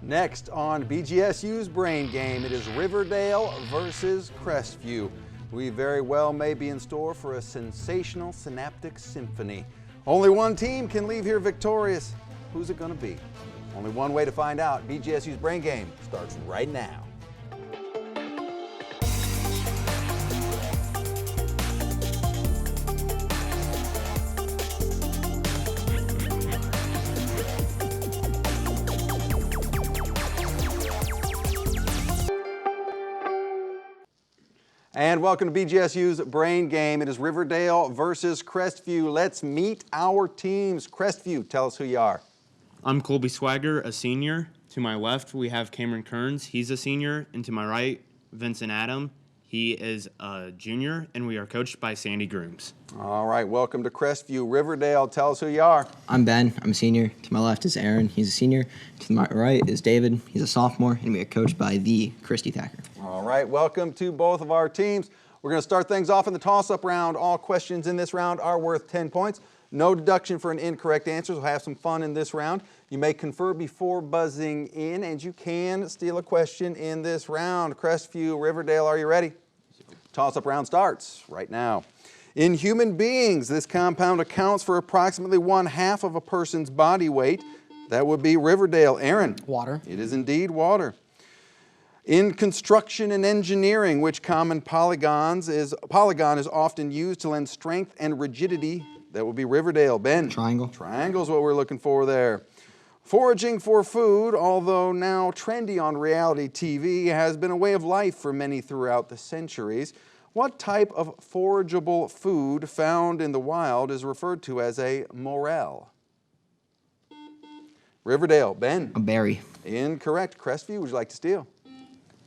Next on BGSU's Brain Game, it is Riverdale versus Crestview. We very well may be in store for a sensational synaptic symphony. Only one team can leave here victorious. Who's it going to be? Only one way to find out. BGSU's Brain Game starts right now. And welcome to BGSU's Brain Game. It is Riverdale versus Crestview. Let's meet our teams. Crestview, tell us who you are. I'm Colby Swagger, a senior. To my left, we have Cameron Kearns. He's a senior. And to my right, Vincent Adam. He is a junior, and we are coached by Sandy Grooms. All right, welcome to Crestview. Riverdale, tell us who you are. I'm Ben. I'm a senior. To my left is Aaron. He's a senior. To my right is David. He's a sophomore, and we are coached by the Christy Thacker. All right, welcome to both of our teams. We're going to start things off in the toss-up round. All questions in this round are worth 10 points. No deduction for an incorrect answer. We'll have some fun in this round. You may confer before buzzing in, and you can steal a question in this round. Crestview, Riverdale, are you ready? Toss-up round starts right now. In human beings, this compound accounts for approximately 1/2 of a person's body weight. That would be Riverdale. Aaron? Water. It is indeed water. In construction and engineering, which common polygon is often used to lend strength and rigidity. That would be Riverdale. Ben? Triangle. Triangle is what we're looking for there. Foraging for food, although now trendy on reality TV, has been a way of life for many throughout the centuries. What type of forageable food found in the wild is referred to as a morel? Riverdale. Ben? A berry. Incorrect. Crestview, would you like to steal?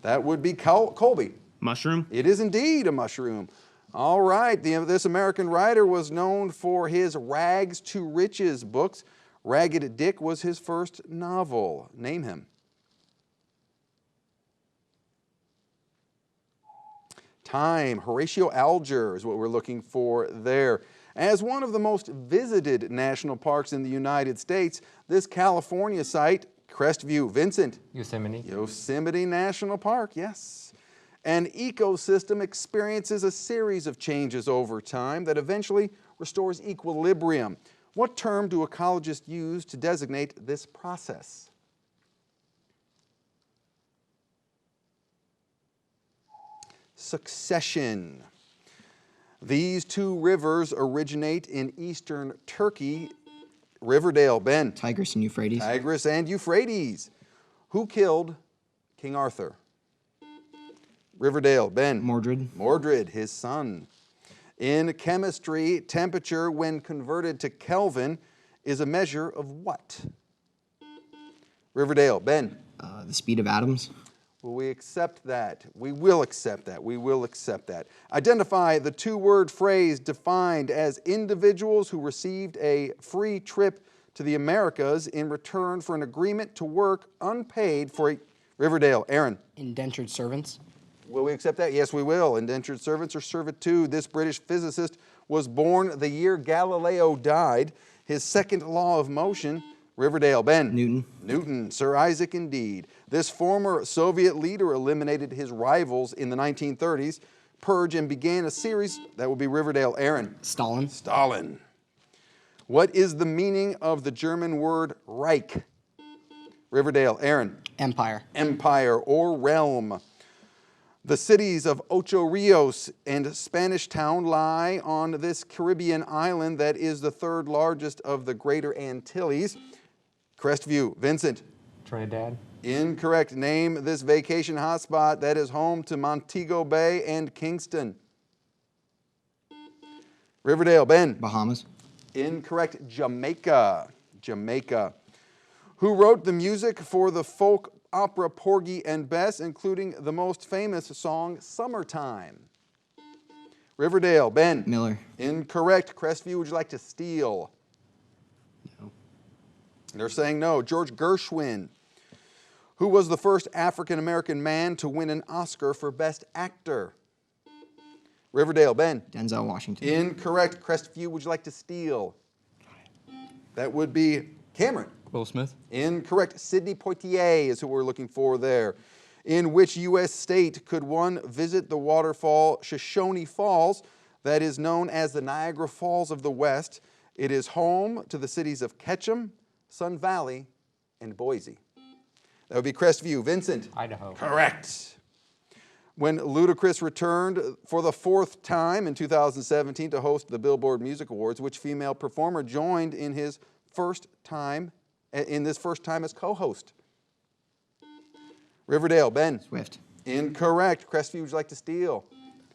That would be Colby. Mushroom? It is indeed a mushroom. All right, this American writer was known for his Rags to Riches books. Ragged Dick was his first novel. Name him. Time. Horatio Alger is what we're looking for there. As one of the most visited national parks in the United States, this California site, Crestview. Vincent? Yosemite. Yosemite National Park, yes. An ecosystem experiences a series of changes over time that eventually restores equilibrium. What term do ecologists use to designate this process? Succession. These two rivers originate in eastern Turkey. Riverdale. Ben? Tigris and Euphrates. Tigris and Euphrates. Who killed King Arthur? Riverdale. Ben? Mordred. Mordred, his son. In chemistry, temperature, when converted to Kelvin, is a measure of what? Riverdale. Ben? The speed of atoms. Will we accept that? We will accept that. We will accept that. Identify the two-word phrase defined as individuals who received a free trip to the Americas in return for an agreement to work unpaid for a... Riverdale. Aaron? Indentured servants. Will we accept that? Yes, we will. Indentured servants or servitude. This British physicist was born the year Galileo died. His second law of motion... Riverdale. Ben? Newton. Newton. Sir Isaac, indeed. This former Soviet leader eliminated his rivals in the 1930s, purged, and began a series that would be Riverdale. Aaron? Stalin. Stalin. What is the meaning of the German word Reich? Riverdale. Aaron? Empire. Empire or realm. The cities of Ocho Rios and Spanish Town lie on this Caribbean island that is the third largest of the Greater Antilles. Crestview. Vincent? Trinidad. Incorrect. Name this vacation hotspot that is home to Montego Bay and Kingston. Riverdale. Ben? Bahamas. Incorrect. Jamaica. Jamaica. Who wrote the music for the folk opera Porgy and Bess, including the most famous song, Summertime? Riverdale. Ben? Miller. Incorrect. Crestview, would you like to steal? No. They're saying no. George Gershwin. Who was the first African-American man to win an Oscar for Best Actor? Riverdale. Ben? Denzel Washington. Incorrect. Crestview, would you like to steal? That would be Cameron. Will Smith. Incorrect. Sidney Poitier is who we're looking for there. In which U.S. state could one visit the waterfall Shoshone Falls that is known as the Niagara Falls of the West? It is home to the cities of Ketchum, Sun Valley, and Boise. That would be Crestview. Vincent? Idaho. Correct. When Ludacris returned for the 4th time in 2017 to host the Billboard Music Awards, which female performer joined in this first time as co-host? Riverdale. Ben? Swift. Incorrect. Crestview, would you like to steal?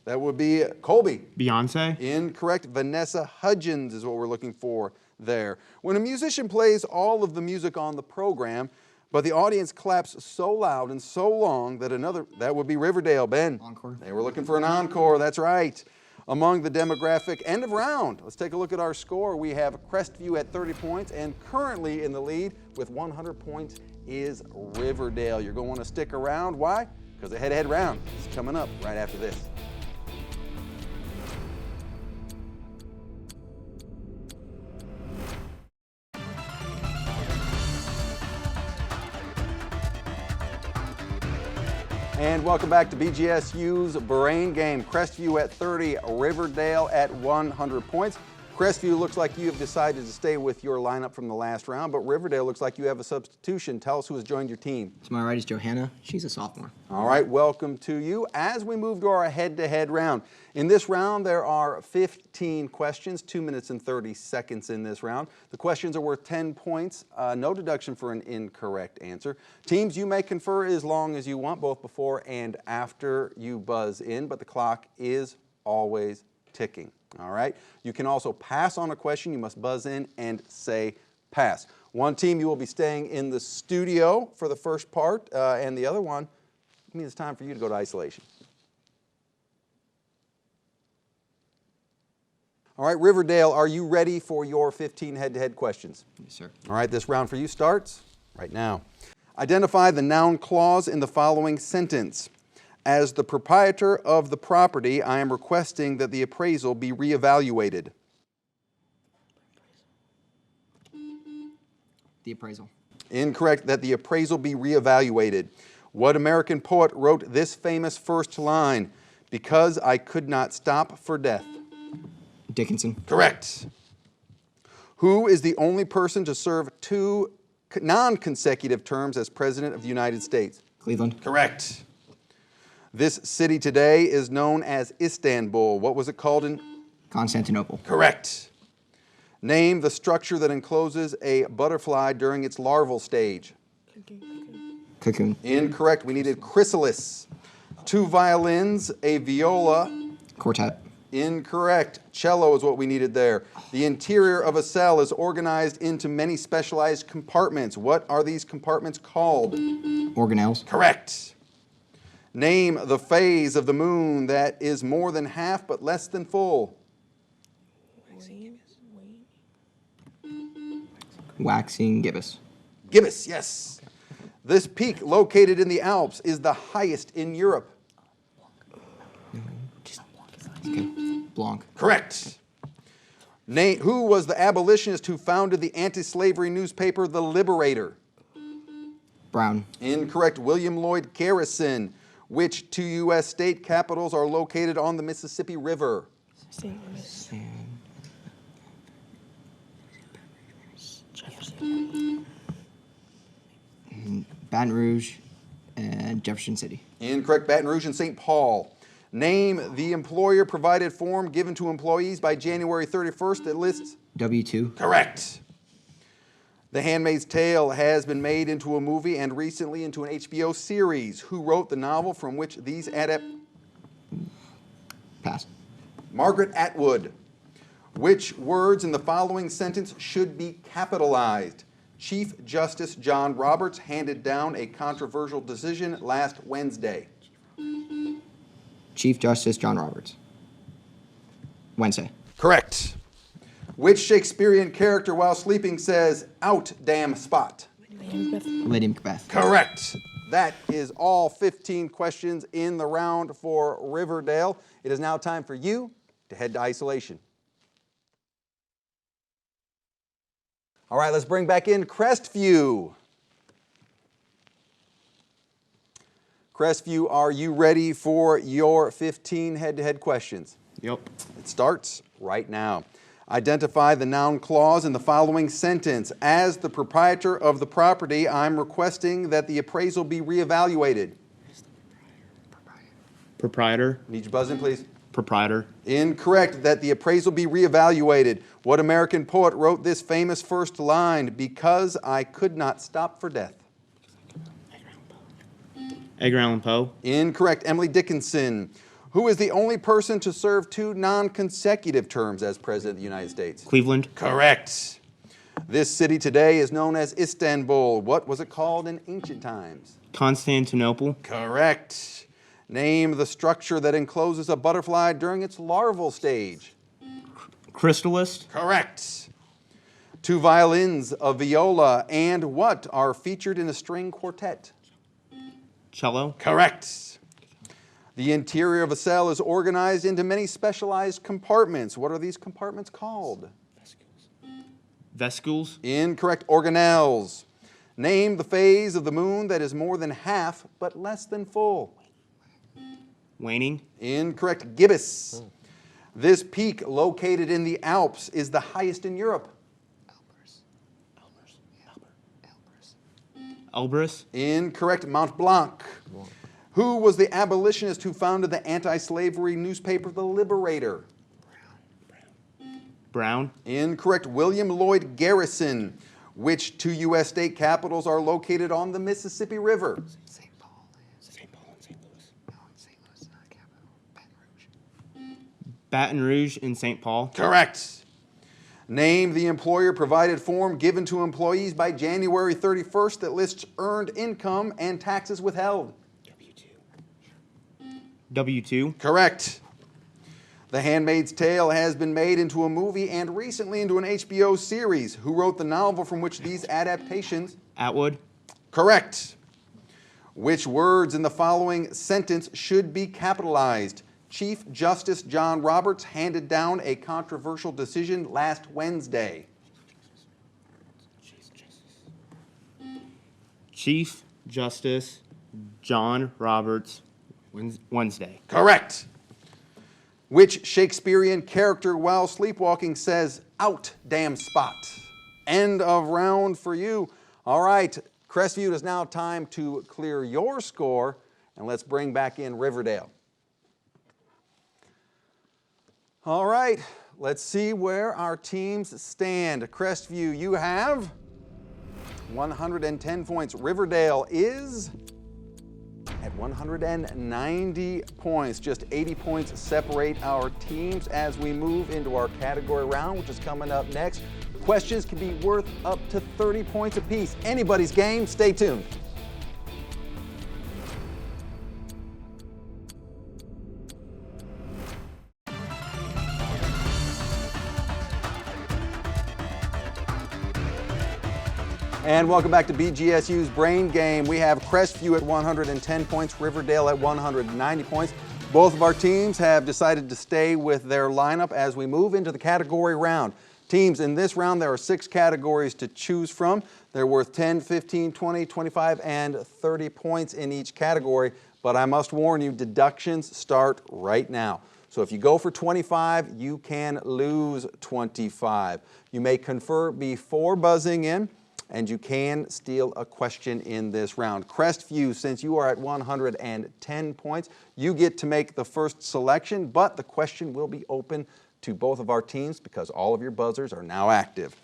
That would be Colby. Beyonce. Incorrect. Vanessa Hudgens is what we're looking for there. When a musician plays all of the music on the program, but the audience claps so loud and so long that would be Riverdale. Ben? Encore. They were looking for an encore, that's right. Among the demographic end of round, let's take a look at our score. We have Crestview at 30 points, and currently in the lead with 100 points is Riverdale. You're going to want to stick around. Why? Because the head-to-head round is coming up right after this. And welcome back to BGSU's Brain Game. Crestview at 30, Riverdale at 100 points. Crestview looks like you have decided to stay with your lineup from the last round, but Riverdale looks like you have a substitution. Tell us who has joined your team. To my right is Johanna. She's a sophomore. All right, welcome to you. As we move to our head-to-head round, in this round there are 15 questions, 2 minutes and 30 seconds in this round. The questions are worth 10 points, no deduction for an incorrect answer. Teams, you may confer as long as you want, both before and after you buzz in, but the clock is always ticking. All right. You can also pass on a question. You must buzz in and say pass. One team, you will be staying in the studio for the first part, and the other one, it means it's time for you to go to isolation. All right, Riverdale, are you ready for your 15 head-to-head questions? Yes, sir. All right, this round for you starts right now. Identify the noun clause in the following sentence. As the proprietor of the property, I am requesting that the appraisal be reevaluated. The appraisal. Incorrect, that the appraisal be reevaluated. What American poet wrote this famous first line? Because I could not stop for death. Dickinson. Correct. Who is the only person to serve 2 non-consecutive terms as President of the United States? Cleveland. Correct. This city today is known as Istanbul. What was it called in? Constantinople. Correct. Name the structure that encloses a butterfly during its larval stage. Cocoon. Incorrect. We needed chrysalis. 2 violins, a viola. Quartet. Incorrect. Cello is what we needed there. The interior of a cell is organized into many specialized compartments. What are these compartments called? Organelles. Correct. Name the phase of the moon that is more than half but less than full. Waxing gibbous. Gibbous, yes. This peak located in the Alps is the highest in Europe. Okay. Blanc. Correct. Who was the abolitionist who founded the anti-slavery newspaper The Liberator? Brown. Incorrect. William Lloyd Garrison. Which 2 U.S. state capitals are located on the Mississippi River? Baton Rouge and Jefferson City. Incorrect. Baton Rouge and St. Paul. Name the employer-provided form given to employees by January 31st that lists? W-2. Correct. The Handmaid's Tale has been made into a movie and recently into an HBO series. Who wrote the novel from which these Pass. Margaret Atwood. Which words in the following sentence should be capitalized? Chief Justice John Roberts handed down a controversial decision last Wednesday. Chief Justice John Roberts. Wednesday. Correct. Which Shakespearean character while sleeping says, "Out, damn spot"? Lady Macbeth. Correct. That is all 15 questions in the round for Riverdale. It is now time for you to head to isolation. All right, let's bring back in Crestview. Crestview, are you ready for your 15 head-to-head questions? Yep. It starts right now. Identify the noun clause in the following sentence. As the proprietor of the property, I'm requesting that the appraisal be reevaluated. Proprietor. Need you buzz in, please. Proprietor. Incorrect. That the appraisal be reevaluated. What American poet wrote this famous first line? Because I could not stop for death. Edgar Allan Poe. Incorrect. Emily Dickinson. Who is the only person to serve 2 non-consecutive terms as President of the United States? Cleveland. Correct. This city today is known as Istanbul. What was it called in ancient times? Constantinople. Correct. Name the structure that encloses a butterfly during its larval stage. Chrysalis. Correct. 2 violins, a viola, and what are featured in a string quartet? Cello. Correct. The interior of a cell is organized into many specialized compartments. What are these compartments called? Vesicles. Incorrect. Organelles. Name the phase of the moon that is more than half but less than full. Waning. Incorrect. Gibbous. This peak located in the Alps is the highest in Europe. Elbrus. Incorrect. Mount Blanc. Who was the abolitionist who founded the anti-slavery newspaper The Liberator? Brown. Incorrect. William Lloyd Garrison. Which 2 U.S. state capitals are located on the Mississippi River? St. Paul. St. Paul and St. Louis. No, St. Louis is not a capital. Baton Rouge. Baton Rouge and St. Paul. Correct. Name the employer-provided form given to employees by January 31st that lists earned income and taxes withheld. W-2. Correct. The Handmaid's Tale has been made into a movie and recently into an HBO series. Who wrote the novel from which these adaptations? Atwood. Correct. Which words in the following sentence should be capitalized? Chief Justice John Roberts handed down a controversial decision last Wednesday. Chief Justice John Roberts. Wednesday. Correct. Which Shakespearean character while sleepwalking says, "Out, damn spot"? End of round for you. All right, Crestview, it is now time to clear your score, and let's bring back in Riverdale. All right, let's see where our teams stand. Crestview, you have 110 points. Riverdale is at 190 points. Just 80 points separate our teams as we move into our category round, which is coming up next. Questions can be worth up to 30 points apiece. Anybody's game. Stay tuned. And welcome back to BGSU's Brain Game. We have Crestview at 110 points, Riverdale at 190 points. Both of our teams have decided to stay with their lineup as we move into the category round. Teams, in this round, there are 6 categories to choose from. They're worth 10, 15, 20, 25, and 30 points in each category. But I must warn you, deductions start right now. So if you go for 25, you can lose 25. You may confer before buzzing in, and you can steal a question in this round. Crestview, since you are at 110 points, you get to make the first selection, but the question will be open to both of our teams because all of your buzzers are now active.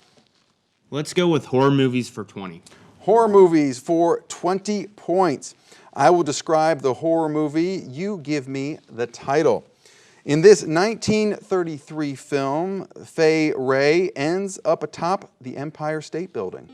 Let's go with horror movies for 20. Horror movies for 20 points. I will describe the horror movie. You give me the title. In this 1933 film, Fay Wray ends up atop the Empire State Building.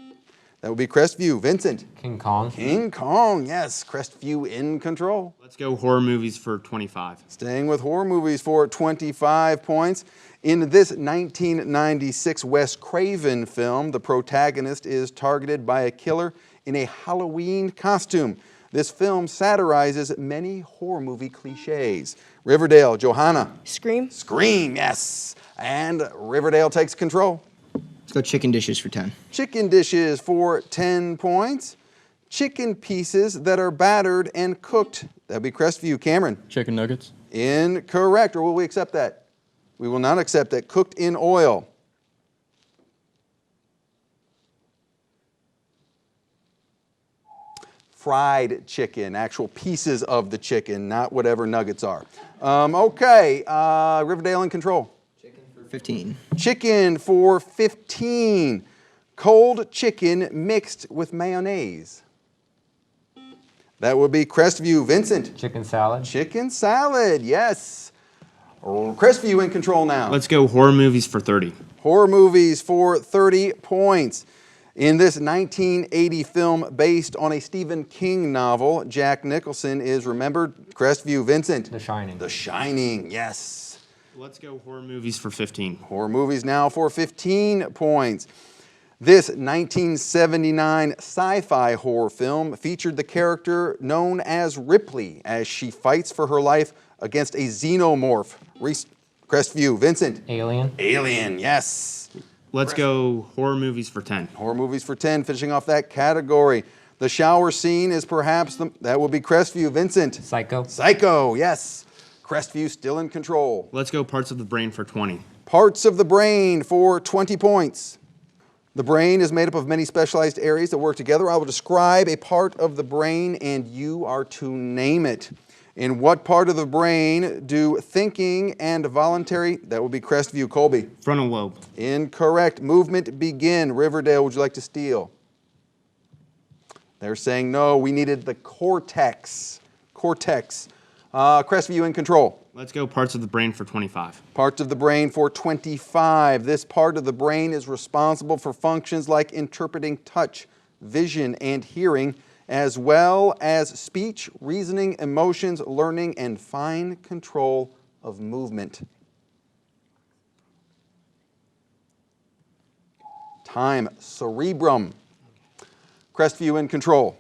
That would be Crestview. Vincent. King Kong. King Kong, yes. Crestview in control. Let's go horror movies for 25. Staying with horror movies for 25 points. In this 1996 Wes Craven film, the protagonist is targeted by a killer in a Halloween costume. This film satirizes many horror movie cliches. Riverdale, Johanna. Scream. Scream, yes. And Riverdale takes control. Let's go chicken dishes for 10. Chicken dishes for 10 points. Chicken pieces that are battered and cooked. That'd be Crestview. Cameron. Chicken nuggets. Incorrect, or will we accept that? We will not accept that. Cooked in oil. Fried chicken, actual pieces of the chicken, not whatever nuggets are. Okay, Riverdale in control. Chicken for 15. Chicken for 15. Cold chicken mixed with mayonnaise. That would be Crestview. Vincent. Chicken salad. Chicken salad, yes. Crestview in control now. Let's go horror movies for 30. Horror movies for 30 points. In this 1980 film based on a Stephen King novel, Jack Nicholson is remembered. Crestview. Vincent. The Shining. The Shining, yes. Let's go horror movies for 15. Horror movies now for 15 points. This 1979 sci-fi horror film featured the character known as Ripley as she fights for her life against a xenomorph. Crestview. Vincent. Alien. Alien, yes. Let's go horror movies for 10. Horror movies for 10, finishing off that category. The shower scene is perhaps, that will be Crestview. Vincent. Psycho. Psycho, yes. Crestview still in control. Let's go parts of the brain for 20. Parts of the brain for 20 points. The brain is made up of many specialized areas that work together. I will describe a part of the brain and you are to name it. In what part of the brain do thinking and voluntary, that will be Crestview. Colby. Frontal lobe. Incorrect. Movement begin. Riverdale, would you like to steal? They're saying no, we needed the cortex. Cortex. Crestview in control. Let's go parts of the brain for 25. Parts of the brain for 25. This part of the brain is responsible for functions like interpreting touch, vision, and hearing, as well as speech, reasoning, emotions, learning, and fine control of movement. Time. Cerebrum. Crestview in control.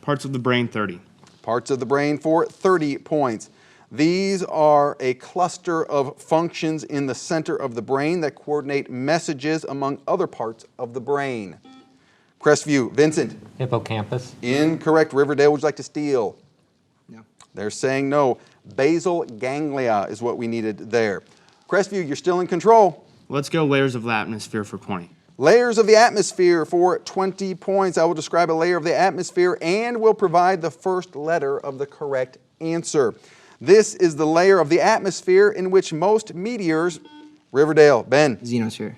Parts of the brain 30. Parts of the brain for 30 points. These are a cluster of functions in the center of the brain that coordinate messages among other parts of the brain. Crestview. Vincent. Hippocampus. Incorrect. Riverdale, would you like to steal? No. They're saying no. Basal ganglia is what we needed there. Crestview, you're still in control. Let's go layers of the atmosphere for 20. Layers of the atmosphere for 20 points. I will describe a layer of the atmosphere and will provide the first letter of the correct answer. This is the layer of the atmosphere in which most meteors, Riverdale, Ben. Xenosphere.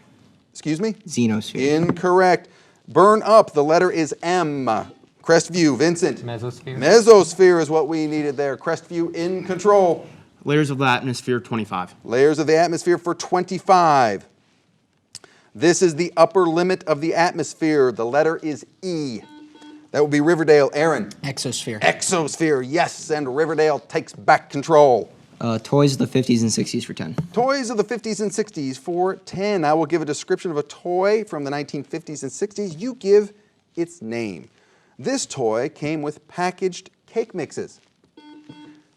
Excuse me? Xenosphere. Incorrect. Burn up, the letter is M. Crestview. Vincent. Mesosphere. Mesosphere is what we needed there. Crestview in control. Layers of the atmosphere 25. Layers of the atmosphere for 25. This is the upper limit of the atmosphere. The letter is E. That will be Riverdale. Aaron. Exosphere. Exosphere, yes, and Riverdale takes back control. Toys of the 50s and 60s for 10. Toys of the 50s and 60s for 10. I will give a description of a toy from the 1950s and 60s. You give its name. This toy came with packaged cake mixes.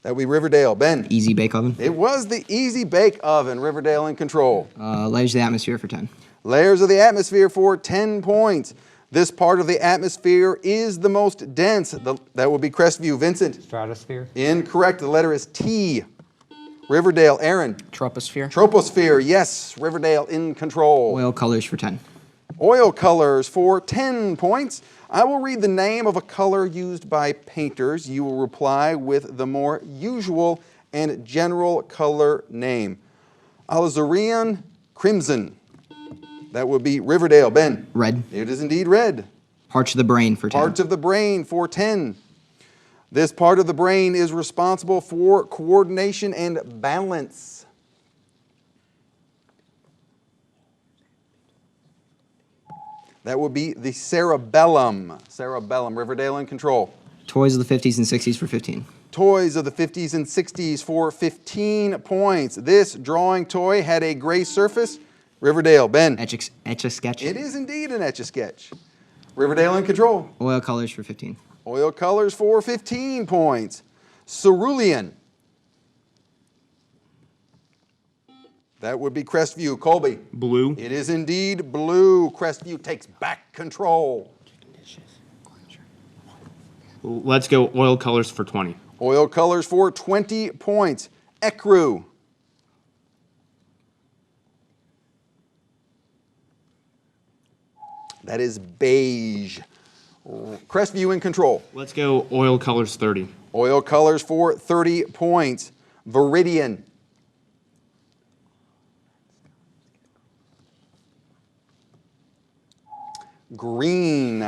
That would be Riverdale. Ben. Easy Bake Oven. It was the Easy Bake Oven. Riverdale in control. Layers of the Atmosphere for 10. Layers of the atmosphere for 10 points. This part of the atmosphere is the most dense. That will be Crestview. Vincent. Stratosphere. Incorrect. The letter is T. Riverdale. Aaron. Troposphere. Troposphere. Yes. Riverdale in control. Oil colors for 10. Oil colors for 10 points. I will read the name of a color used by painters. You will reply with the more usual and general color name. Alizarin crimson. That would be Riverdale. Ben. Red. It is indeed red. Parts of the brain for 10. Parts of the brain for 10. This part of the brain is responsible for coordination and balance. That would be the cerebellum. Cerebellum. Riverdale in control. Toys of the 50s and 60s for 15. Toys of the 50s and 60s for 15 points. This drawing toy had a gray surface. Riverdale. Ben. Etch-a-Sketch. It is indeed an Etch-a-Sketch. Riverdale in control. Oil colors for 15. Oil colors for 15 points. Cerulean. That would be Crestview. Colby. Blue. It is indeed blue. Crestview takes back control. Let's go oil colors for 20. Oil colors for 20 points. Ecru. That is beige. Crestview in control. Let's go oil colors 30. Oil colors for 30 points. Viridian. Green.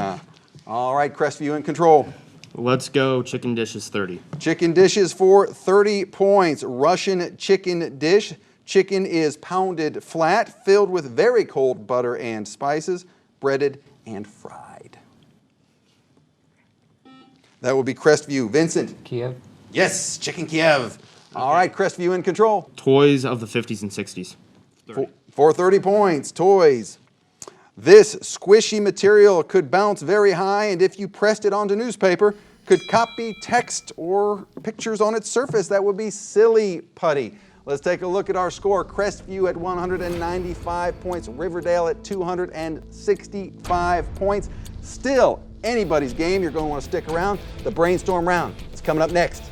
All right, Crestview in control. Let's go chicken dishes 30. Chicken dishes for 30 points. Russian chicken dish. Chicken is pounded flat, filled with very cold butter and spices, breaded and fried. That will be Crestview. Vincent. Kiev. Yes, Chicken Kiev. All right, Crestview in control. Toys of the 50s and 60s. For 30 points, toys. This squishy material could bounce very high, and if you pressed it onto newspaper, could copy text or pictures on its surface. That would be Silly Putty. Let's take a look at our score. Crestview at 195 points, Riverdale at 265 points. Still anybody's game. You're going to want to stick around. The Brainstorm Round is coming up next.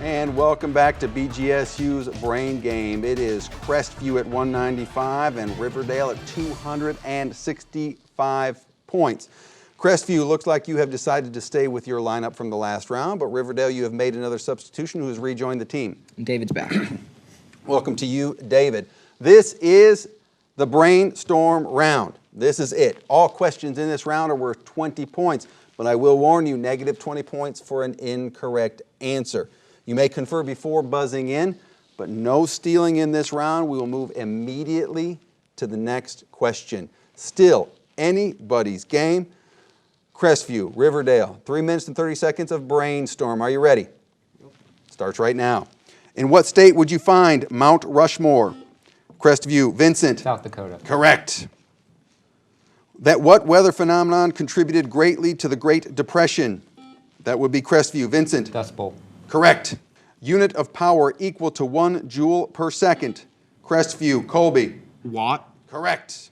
And welcome back to BGSU's Brain Game. It is Crestview at 195 and Riverdale at 265 points. Crestview, looks like you have decided to stay with your lineup from the last round, but Riverdale, you have made another substitution who has rejoined the team. David's back. Welcome to you, David. This is the Brainstorm Round. This is it. All questions in this round are worth 20 points, but I will warn you, negative 20 points for an incorrect answer. You may confer before buzzing in, but no stealing in this round. We will move immediately to the next question. Still anybody's game. Crestview, Riverdale, 3 minutes and 30 seconds of Brainstorm. Are you ready? Starts right now. In what state would you find Mount Rushmore? Crestview, Vincent. South Dakota. Correct. That what weather phenomenon contributed greatly to the Great Depression? That would be Crestview, Vincent. Dust Bowl. Correct. Unit of power equal to 1 joule per second. Crestview, Colby. Watt. Correct.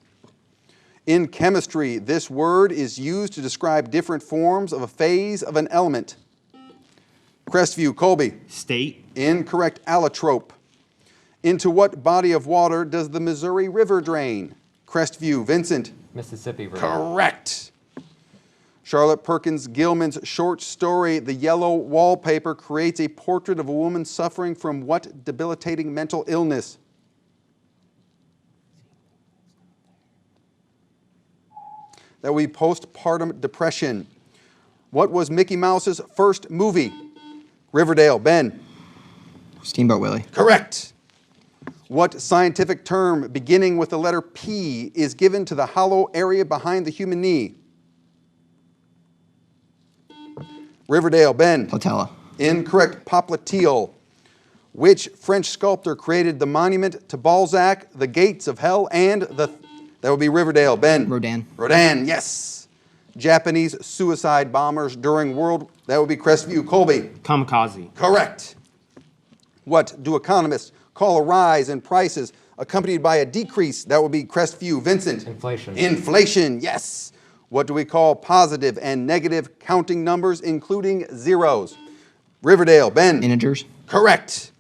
In chemistry, this word is used to describe different forms of a phase of an element. Crestview, Colby. State. Incorrect. Allotrope. Into what body of water does the Missouri River drain? Crestview, Vincent. Mississippi River. Correct. Charlotte Perkins Gilman's short story, The Yellow Wallpaper, creates a portrait of a woman suffering from what debilitating mental illness? That would be postpartum depression. What was Mickey Mouse's first movie? Riverdale, Ben. Steamboat Willie. Correct. What scientific term beginning with the letter P is given to the hollow area behind the human knee? Riverdale, Ben. Patella. Incorrect. Popliteal. Which French sculptor created the monument to Balzac, the gates of hell, and that would be Riverdale, Ben. Rodin. Rodin, yes. Japanese suicide bombers during that would be Crestview, Colby. Kamikaze. Correct. What do economists call a rise in prices accompanied by a decrease? That would be Crestview, Vincent. Inflation. Inflation, yes. What do we call positive and negative counting numbers, including zeros? Riverdale, Ben. Integers. Correct.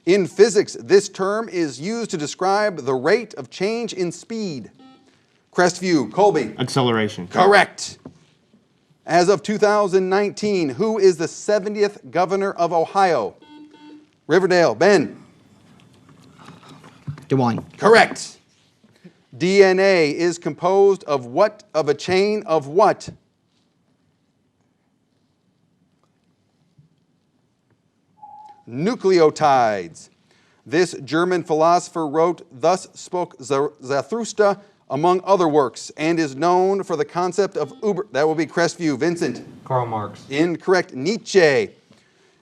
In physics, this term is used to describe the rate of change in speed. Crestview, Colby. Acceleration. Correct. As of 2019, who is the 70th governor of Ohio? Riverdale, Ben. DeWine. Correct. DNA is composed of what? Of a chain of what? Nucleotides. This German philosopher wrote, "Thus spoke Zarathustra," among other works, and is known for the concept of Uber. That will be Crestview, Vincent. Karl Marx. Incorrect. Nietzsche.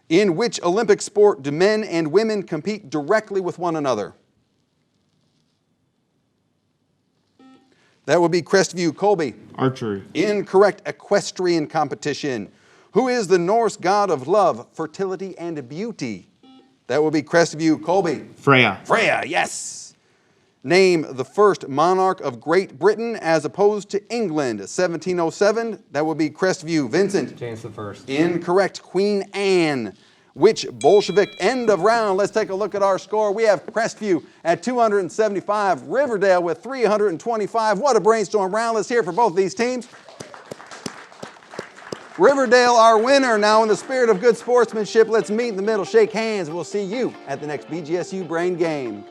In which Olympic sport do men and women compete directly with one another? That would be Crestview. Colby. Archery. Incorrect. Equestrian competition. Who is the Norse god of love, fertility, and beauty? That would be Crestview. Colby. Freya. Freya, yes. Name the first monarch of Great Britain as opposed to England. 1707. That would be Crestview. Vincent. James I. Incorrect. Queen Anne. Which Bolshevik? End of round. Let's take a look at our score. We have Crestview at 275, Riverdale with 325. What a brainstorm round. Let's hear it for both these teams. Riverdale, our winner. Now, in the spirit of good sportsmanship, let's meet in the middle, shake hands. We'll see you at the next BGSU Brain Game.